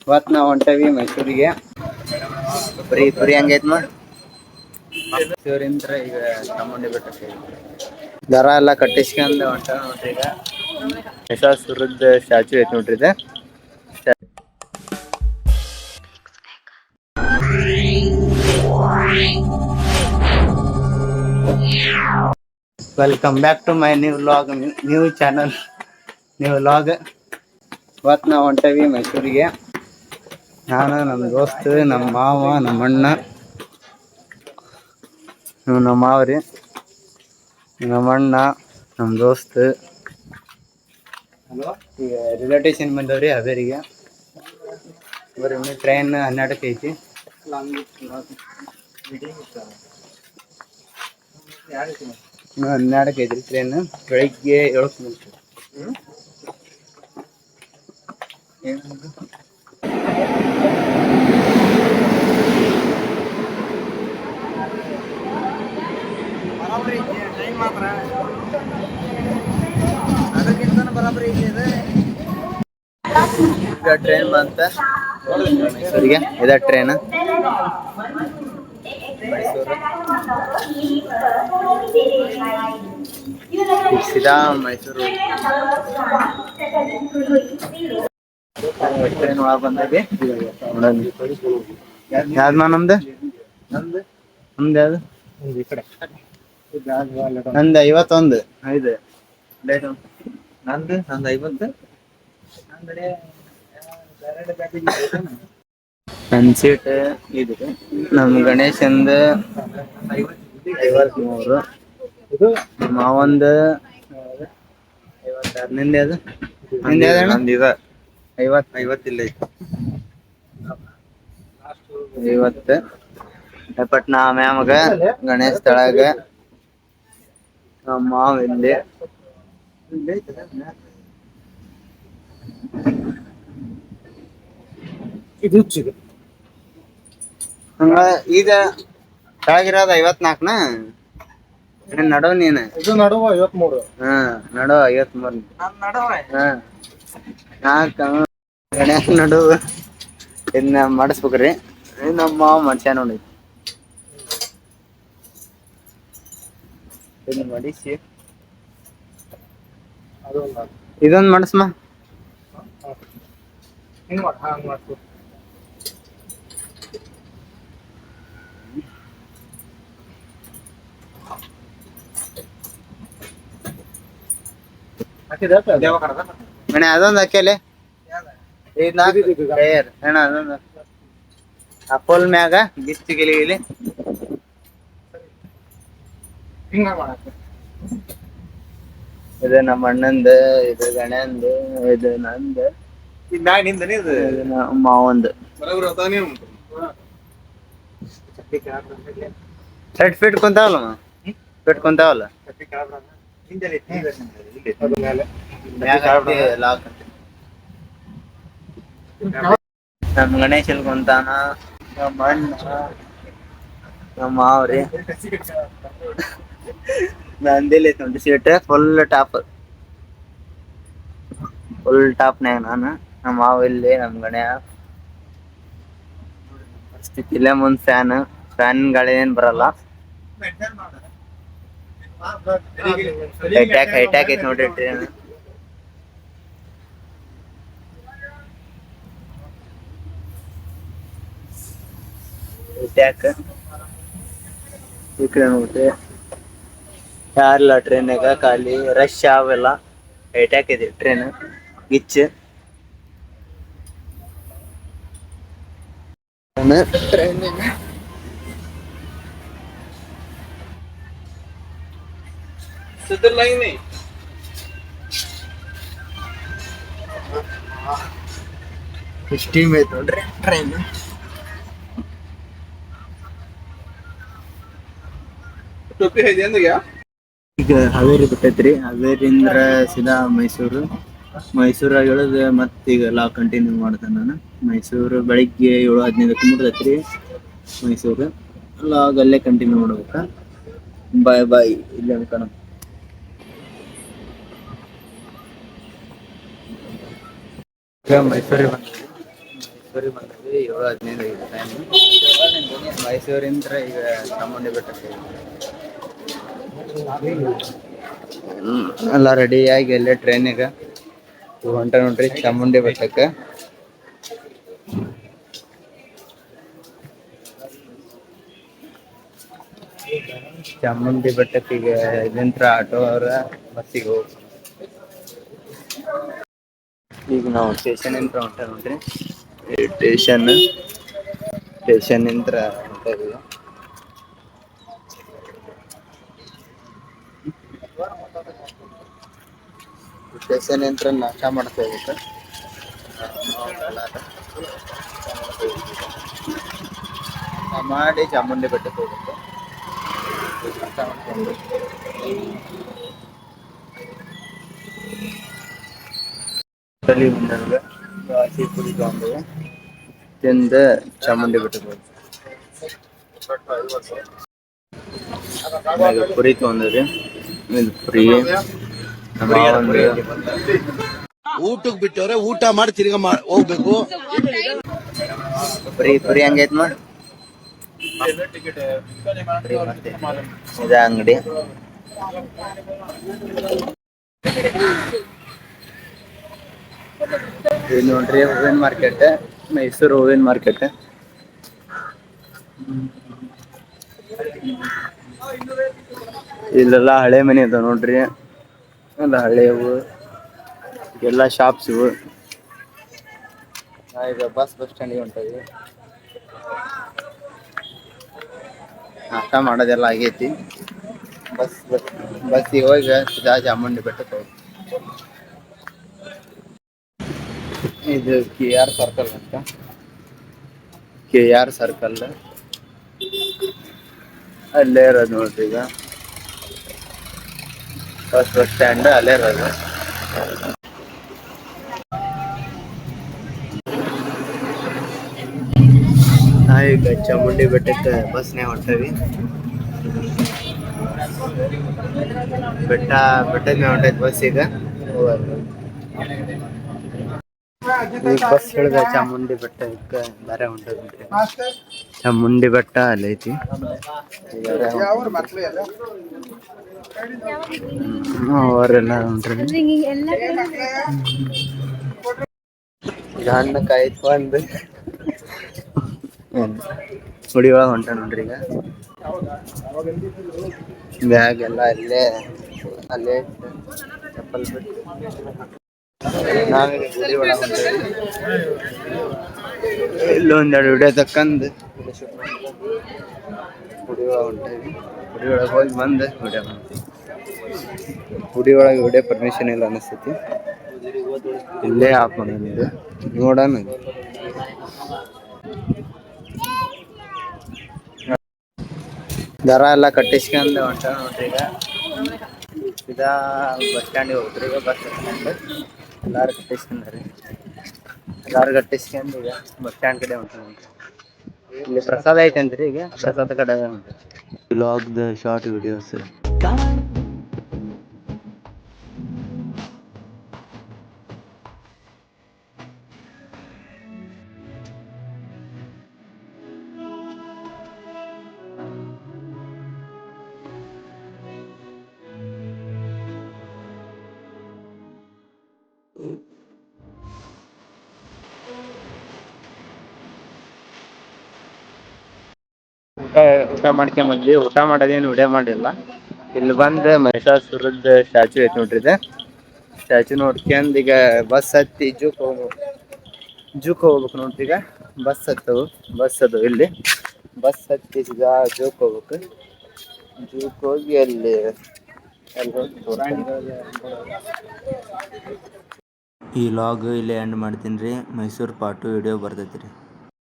ಇವತ್ತು ನಾವು ಹೊಂಟೇವಿ ಮೈಸೂರಿಗೆ. ಪುರಿ ಪುರಿ ಹಂಗೈತ್ ನೋಡಿ. ಮೈಸೂರಿಂದ ಈಗ ಚಾಮುಂಡಿ ಬೆಟ್ಟಕ್ಕೆ ದರ ಎಲ್ಲ ಕಟ್ಟಿಸ್ಕೊಂಡು ಹೊಂಟ ನೋಡ್ರಿ. ಈಗ ಮಹಿಷಾಸುರದ್ದು ಸ್ಟ್ಯಾಚು ಐತ್ ನೋಡ್ರಿ ಇದು. Welcome back to my new vlog, new channel, new vlog. ಇವತ್ತು ನಾವು ಹೊಂಟೇವಿ ಮೈಸೂರಿಗೆ. ನಾನು, ನಮ್ಮ ದೋಸ್ತ್, ನಮ್ಮ ಮಾವ, ನಮ್ಮ ಅಣ್ಣ, ನಮ್ಮ ಮಾವರಿ, ನಮ್ಮ ಅಣ್ಣ, ನಮ್ಮ ದೋಸ್ತ್. ಈಗ ರಿಲೇಟೇಷನ್ ಬಂದವ್ರಿ ಹಾವೇರಿಗೆ. ಬರೀ ಟ್ರೈನ್ 12ಕ್ಕೆ ಐತಿ. 12ಕ್ಕೆ ಐತ್ರಿ ಟ್ರೈನ್. ಬೆಳಿಗ್ಗೆ 7ಕ್ಕೆ ಮುಗಿತು. ಟ್ರೈನ್ ಮಾತ್ರ ಅದಕ್ಕಿಂತ ಬರಾಬರಿ ಇದೆ. ಈಗ ಟ್ರೈನ್ ಬಂತ ಮೈಸೂರಿಗೆ. ಇದ ಟ್ರೈನ್ ಮೈಸೂರು ಸೀದಾ ಮೈಸೂರು. ಟ್ರೈನ್ ಒಳಗೆ ಬಂದಾಗೆ ಯಾವ್ದು ನಮ್ದು ನಮ್ದು ಯಾವ್ದು ನಂದು 51 5 ನಂದು 50. ನನ್ನ ಸೀಟ್ ಇದು. ನಮ್ಮ ಗಣೇಶಂದ 53, ಮಾವಂದ 56. ನಿಂದ ಯಾವ್ದು? ನಂದು 50 ಇಲ್ಲ 50. ಪಟ್ನಾ ಮ್ಯಾಮಗ ಗಣೇಶ್ ತಳಗ, ನಮ್ಮ ಮಾವ ಇಲ್ಲಿ. ಇದು ಹಂಗ ಈಗ ಕೆಳಗಿರೋದು 54ನ ನಡುವ ನೀನು. ಇದು ನಡುವ 53. ನಡುವ 53. ಗಣೇಶ್ ನಡುವ ಇದನ್ನ ಮಾಡಿಸ್ಬೇಕ್ರಿ. ನಮ್ಮ ಮಾವ ಮನುಷ್ಯ ನೋಡಿ ಇದನ್ನ ಮಾಡಿಸಿ ಇದೊಂದು ಮಾಡಿಸ್ಮ. ಮನೆ ಅದೊಂದು ಹಾಕ್ಯಲೆ ಅಣ್ಣ. ಅದೊಂದು ಅಪ್ಪೋಲ್ ಮ್ಯಾಗ ಗಿಚ್ಚಿ ಗಿಲಿ ಇದು ನಮ್ಮ ಅಣ್ಣಂದ, ಇದು ಗಣ್ಯಂದು, ಇದು ನಂದ, ಮಾವಂದು. ಶರ್ಟ್ ಫಿಟ್ ಕುಂತಾವಲ್ಲ ಫಿಟ್ ಕುಂತಾವಲ್ಲ. ನಮ್ಮ ಗಣೇಶ್ ಎಲ್ಲಿ ಕುಂತಾನ, ನಮ್ಮ ಅಣ್ಣ, ನಮ್ಮ ಮಾವ್ರಿ. ನಂದಿಲ್ಲ ಐತಿ ಸೀಟ್ ಫುಲ್ ಟಾಪ್ನಾಗ ನಾನು, ನಮ್ಮ ಮಾವ ಇಲ್ಲಿ, ನಮ್ಮ ಗಣ್ಯ ಇಲ್ಲೇ ಮುಂದ್ ಫ್ಯಾನ್ ಗಾಳಿ ಏನ್ ಬರಲ್ಲ. ಹೈಟ್ಯಾಕ್ ಐತಿ ನೋಡ್ರಿ ಟ್ರೈನ್. ಈ ಕಡೆ ನೋಡ್ರಿ ಯಾರಿಲ್ಲ ಟ್ರೈನಾಗ, ಖಾಲಿ ರಶ್ ಅವೆಲ್ಲ. ಹೈಟ್ಯಾಕ್ ಇದೆ ಟ್ರೈನ್ ಗಿಚ್ಚ. ಟ್ರೈನಿಂಗ್ ಸ್ಟೀಮ್ ಐತ್ ನೋಡ್ರಿ ಟ್ರೈನ್. ಈಗ ಹಾವೇರಿ ಬಿಟ್ಟೈತ್ರಿ. ಹಾವೇರಿಯಿಂದ ಸೀದಾ ಮೈಸೂರಾಗ ಇಳಿದು ಮತ್ತೀಗ ಲಾ ಕಂಟಿನ್ಯೂ ಮಾಡ್ತೇನೆ ನಾನು. ಮೈಸೂರು ಬೆಳಿಗ್ಗೆ 7:15ಕ್ಕೆ ಮುಟ್ತೈತ್ರಿ ಮೈಸೂರು. ಲಾಗ್ ಅಲ್ಲೇ ಕಂಟಿನ್ಯೂ ಮಾಡ್ಬೇಕ. ಬಾಯ್ ಇಲ್ಲ ಅನ್ಕೋಣ. ಮೈಸೂರಿಗೆ ಬಂದ್ವಿ. ಮೈಸೂರಿಗೆ ಬಂದ್ವಿ 7:15 ಈಗ ಟೈಮು. ಮೈಸೂರಿಂದ ಈಗ ಚಾಮುಂಡಿ ಬೆಟ್ಟಕ್ಕೆ ಎಲ್ಲ ರೆಡಿಯಾಗಿ ಎಲ್ಲೇ ಟ್ರೈನಿಗೆ ಹೊಂಟ ನೋಡ್ರಿ ಚಾಮುಂಡಿ ಬೆಟ್ಟಕ್ಕೆ. ಚಾಮುಂಡಿ ಬೆಟ್ಟಕ್ಕೆ ಇಲ್ಲಿಂತ್ರ ಆಟೋ ಅವರ ಬಸ್ಸಿಗೆ ಹೋಗಿ ಈಗ ನಾವು ಸ್ಟೇಷನ್ ಇಂತ್ರ ಹೊಂಟ ನೋಡ್ರಿ. ಸ್ಟೇಷನ್ ಇಂತ್ರ ಹೊಂಟ ಇದೀವಿ. ಸ್ಟೇಷನ್ ಇಂತ್ರ ನಾಷ್ಟ ಮಾಡ್ತಾ ಇದ್ದಕ್ಕೆ ಮಾಡಿ ಚಾಮುಂಡಿ ಬೆಟ್ಟಕ್ಕೆ ಹೋಗುತ್ತೆ. ತಿಂದ ಚಾಮುಂಡಿ ಬೆಟ್ಟಕ್ಕೆ ಹೋಗುತ್ತೆ. ಪುರಿ ತೊಗೊಂಡ್ರಿ. ಪುರಿ ಊಟಕ್ಕೆ ಬಿಟ್ಟವ್ರೆ, ಊಟ ಮಾಡಿ ತಿರ್ಗಾ ಹೋಗ್ಬೇಕು. ಪುರಿ ಹಂಗೈತ್ ಮಾ ಇದ ಅಂಗಡಿ. ಇದು ನೋಡ್ರಿ ಹೂವಿನ ಮಾರ್ಕೆಟ್, ಮೈಸೂರು ಹೂವಿನ ಮಾರ್ಕೆಟ್. ಇಲ್ಲೆಲ್ಲ ಹಳೆ ಮನೆ ಅದಾವ ನೋಡ್ರಿ, ಎಲ್ಲ ಹಳೆವು ಎಲ್ಲ ಶಾಪ್ಸ್ ಇವು. ಈಗ ಬಸ್ ಸ್ಟ್ಯಾಂಡಿಗೆ ಹೊಂಟಿವಿ. ನಾಷ್ಟ ಮಾಡೋದೆಲ್ಲ ಆಗೈತಿ. ಬಸ್ಸಿಗೆ ಹೋಗಿ ಸೀದಾ ಚಾಮುಂಡಿ ಬೆಟ್ಟಕ್ಕೆ ಹೋಗಿ. ಇದು KR ಸರ್ಕಲ್ ಅಂತ, KR ಸರ್ಕಲ್ ಅಲ್ಲೇ ಇರೋದು ನೋಡ್ರಿ. ಈಗ ಬಸ್ ಸ್ಟ್ಯಾಂಡ್ ಅಲ್ಲೇ ಇರೋದು. ಈಗ ಚಾಮುಂಡಿ ಬೆಟ್ಟಕ್ಕೆ ಬಸ್ನೇ ಹೊಂಟವಿ. ಬೆಟ್ಟದ ಹೊಂಟೈತಿ ಬಸ್ ಈಗ. ಈಗ ಬಸ್ ಹಿಡಿದ ಚಾಮುಂಡಿ ಬೆಟ್ಟಕ್ಕೆ ಬೇರೆ ಹೊಂಟದ್ರಿ. ಚಾಮುಂಡಿ ಬೆಟ್ಟ ಅಲ್ಲೈತಿ. ಅವರೆಲ್ಲ ಹೊಂಟ್ರಿ. ಹಣ್ಣು ಕಾಯ್ಕೊಂಡು ಗುಡಿ ಒಳಗೆ ಹೊಂಟ ನೋಡ್ರಿ. ಈಗ ಬ್ಯಾಗ್ ಎಲ್ಲ ಅಲ್ಲೇ ಚಪ್ಪಲ್ ಬಿಟ್ಟು ನಾವೀಗ ಗುಡಿ ಒಳಗೆ ಹೊಂಟೇವಿ. ಇಲ್ಲೊಂದೆರಡು ವಿಡಿಯೋ ತಕ್ಕಂದು ಗುಡಿ ಒಳಗೆ ಹೊಂಟೇವಿ. ಗುಡಿ ಒಳಗೆ ಹೋಗಿ ಬಂದು ವಿಡಿಯೋ ಮಾಡ್ತೀವಿ. ಗುಡಿ ಒಳಗೆ ವಿಡಿಯೋ ಪರ್ಮಿಷನ್ ಇಲ್ಲ ಅನಿಸ್ತೈತಿ. ಇಲ್ಲೇ ಆಫ್ ಮಾಡೋದು ನೋಡೋಣ. ದರ ಎಲ್ಲ ಕಟ್ಟಿಸ್ಕೊಂಡು ಹೊಂಟ ನೋಡ್ರಿ. ಈಗ ಸೀದಾ ಬಸ್ ಸ್ಟ್ಯಾಂಡಿಗೆ ಹೋಗ್ರಿ. ಈಗ ಬಸ್ ಸ್ಟ್ಯಾಂಡ್ ಎಲ್ಲಾರು ಕಟ್ಟಿಸ್ಕೊಂಡ್ರಿ. ಎಲ್ಲಾರು ಕಟ್ಟಿಸ್ಕೊಂಡು ಈಗ ಬಸ್ ಸ್ಟ್ಯಾಂಡ್ ಕಡೆ ಹೊಂಟ ನೋಡ್ರಿ. ಇಲ್ಲಿ ಪ್ರಸಾದ ಐತಂತ್ರಿ. ಈಗ ಪ್ರಸಾದ ಕಡೆ ವ್ಲಾಗ್ದ ಶಾರ್ಟ್ ವಿಡಿಯೋಸ್. ಊಟ ಮಾಡ್ಕೊಂಬಂದ್ವಿ. ಊಟ ಮಾಡೋದೇನು ವಿಡಿಯೋ ಮಾಡಿಲ್ಲ. ಇಲ್ಲಿ ಬಂದು ಮಹಿಷಾಸುರದ್ದು ಸ್ಟ್ಯಾಚು ಐತೆ ನೋಡ್ರಿ. ಇದೆ ಸ್ಟ್ಯಾಚು ನೋಡ್ಕೊಂಡು ಈಗ ಬಸ್ ಹತ್ತಿ ಜೂಕ್ ಹೋಗ್ಬೇಕು ನೋಡ್ರಿ. ಈಗ ಬಸ್ ಅದು ಇಲ್ಲಿ ಬಸ್ ಹತ್ತಿ ಈಗ ಜೂಕ್ ಹೋಗ್ಬೇಕು. ಜೂಕ್ ಹೋಗಿ ಅಲ್ಲಿ ಈ ಲಾಗ್ ಇಲ್ಲೇ ಎಂಡ್ ಮಾಡ್ತೀನಿ ರೀ. ಮೈಸೂರು ಪಾರ್ಟ್ 2 ವಿಡಿಯೋ ಬರ್ತೈತಿ ರೀ.